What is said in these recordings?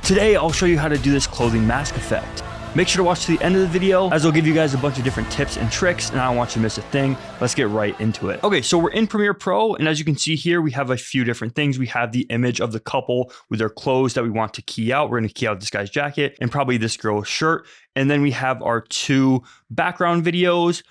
Today, I'll show you how to do this clothing mask effect. Make sure to watch to the end of the video, as I'll give you guys a bunch of different tips and tricks, and I don't want you to miss a thing. Let's get right into it. Okay, so we're in Premiere Pro, and as you can see here, we have a few different things. We have the image of the couple with their clothes that we want to key out. We're gonna key out this guy's jacket and probably this girl's shirt. And then we have our two background videos,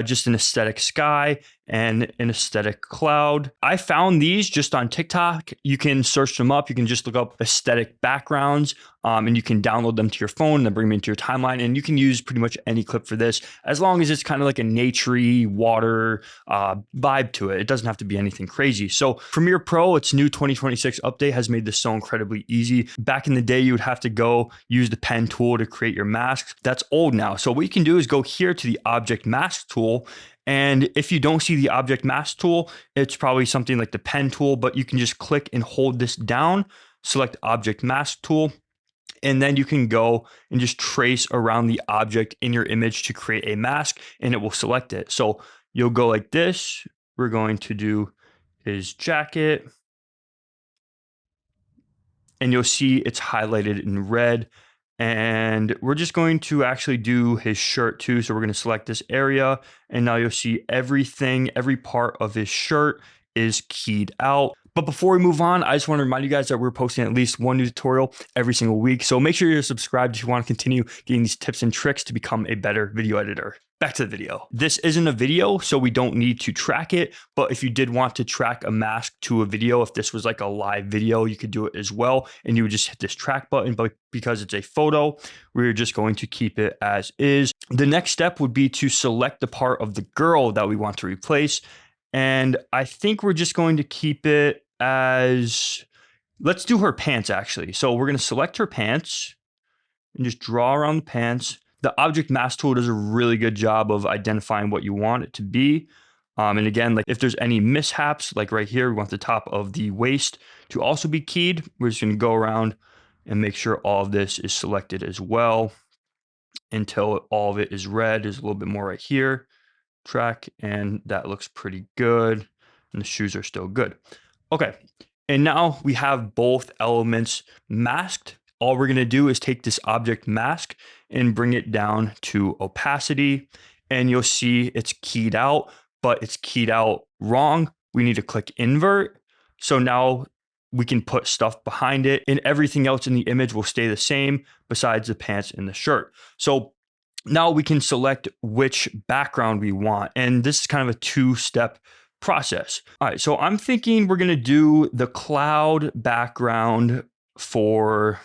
just an aesthetic sky and an aesthetic cloud. I found these just on TikTok. You can search them up. You can just look up aesthetic backgrounds and you can download them to your phone and then bring them into your timeline. And you can use pretty much any clip for this, as long as it's kind of like a naturey water vibe to it. It doesn't have to be anything crazy. So Premiere Pro, its new 2026 update has made this so incredibly easy. Back in the day, you would have to go use the pen tool to create your masks. That's old now. So what you can do is go here to the object mask tool. And if you don't see the object mask tool, it's probably something like the pen tool, but you can just click and hold this down, select object mask tool, and then you can go and just trace around the object in your image to create a mask, and it will select it. So you'll go like this. We're going to do his jacket, and you'll see it's highlighted in red. And we're just going to actually do his shirt too. So we're going to select this area, and now you'll see everything, every part of his shirt is keyed out. But before we move on, I just want to remind you guys that we're posting at least one new tutorial every single week. So make sure you're subscribed if you want to continue getting these tips and tricks to become a better video editor. Back to the video. This isn't a video, so we don't need to track it. But if you did want to track a mask to a video, if this was like a live video, you could do it as well. And you would just hit this track button. But because it's a photo, we're just going to keep it as is. The next step would be to select the part of the girl that we want to replace. And I think we're just going to keep it as, let's do her pants actually. So we're going to select her pants and just draw around the pants. The object mask tool does a really good job of identifying what you want it to be. And again, like if there's any mishaps, like right here, we want the top of the waist to also be keyed. We're just going to go around and make sure all of this is selected as well until all of it is red. There's a little bit more right here. Track, and that looks pretty good. And the shoes are still good. Okay, and now we have both elements masked. All we're going to do is take this object mask and bring it down to opacity, and you'll see it's keyed out, but it's keyed out wrong. We need to click invert. So now we can put stuff behind it, and everything else in the image will stay the same besides the pants and the shirt. So now we can select which background we want, and this is kind of a two-step process. All right, so I'm thinking we're going to do the cloud background for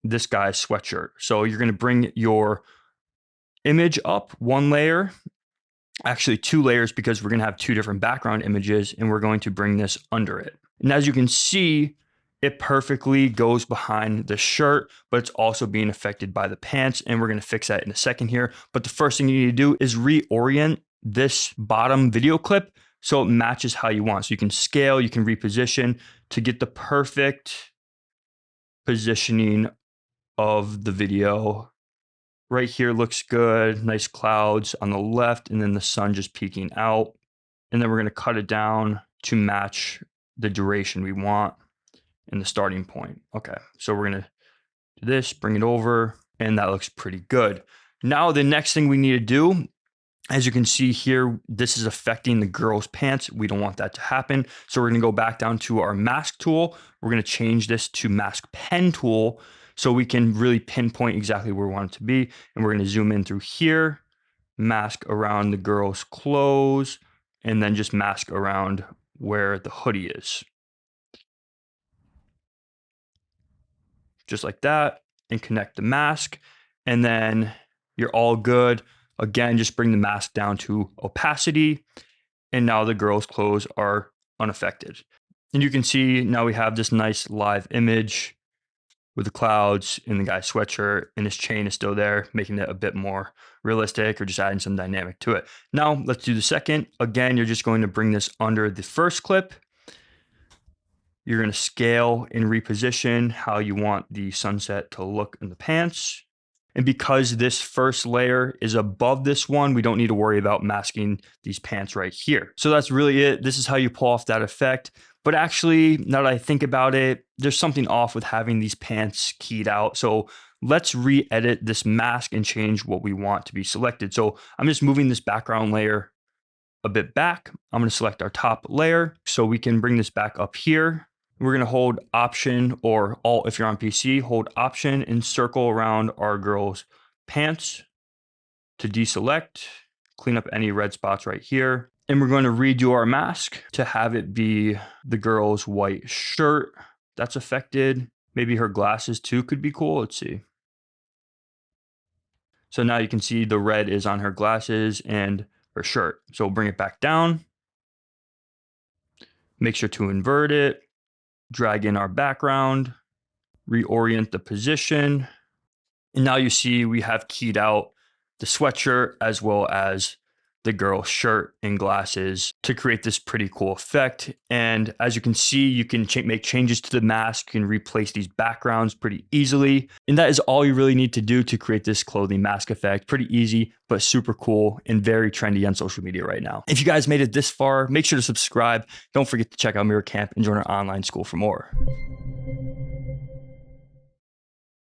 this guy's sweatshirt. So you're going to bring your image up one layer, actually two layers, because we're going to have two different background images, and we're going to bring this under it. And as you can see, it perfectly goes behind the shirt, but it's also being affected by the pants, and we're going to fix that in a second here. But the first thing you need to do is reorient this bottom video clip so it matches how you want. So you can scale, you can reposition to get the perfect positioning of the video. Right here looks good. Nice clouds on the left, and then the sun just peeking out. And then we're going to cut it down to match the duration we want and the starting point. Okay, so we're going to do this, bring it over, and that looks pretty good. Now, the next thing we need to do, as you can see here, this is affecting the girl's pants. We don't want that to happen. So we're going to go back down to our mask tool. We're going to change this to mask pen tool so we can really pinpoint exactly where we want it to be. And we're going to zoom in through here, mask around the girl's clothes, and then just mask around where the hoodie is. Just like that, and connect the mask, and then you're all good. Again, just bring the mask down to opacity, and now the girl's clothes are unaffected. And you can see now we have this nice live image with the clouds and the guy's sweatshirt, and his chain is still there, making it a bit more realistic or just adding some dynamic to it. Now let's do the second. Again, you're just going to bring this under the first clip. You're going to scale and reposition how you want the sunset to look in the pants. And because this first layer is above this one, we don't need to worry about masking these pants right here. So that's really it. This is how you pull off that effect. But actually, now that I think about it, there's something off with having these pants keyed out. So let's re-edit this mask and change what we want to be selected. So I'm just moving this background layer a bit back. I'm going to select our top layer so we can bring this back up here. We're going to hold Option or Alt if you're on PC, hold Option and circle around our girl's pants to deselect, clean up any red spots right here. And we're going to redo our mask to have it be the girl's white shirt that's affected. Maybe her glasses too could be cool. Let's see. So now you can see the red is on her glasses and her shirt. So we'll bring it back down. Make sure to invert it. Drag in our background, reorient the position. And now you see we have keyed out the sweatshirt as well as the girl's shirt and glasses to create this pretty cool effect. And as you can see, you can make changes to the mask and replace these backgrounds pretty easily. And that is all you really need to do to create this clothing mask effect. Pretty easy, but super cool and very trendy on social media right now. If you guys made it this far, make sure to subscribe. Don't forget to check out Mirror Camp and join our online school for more.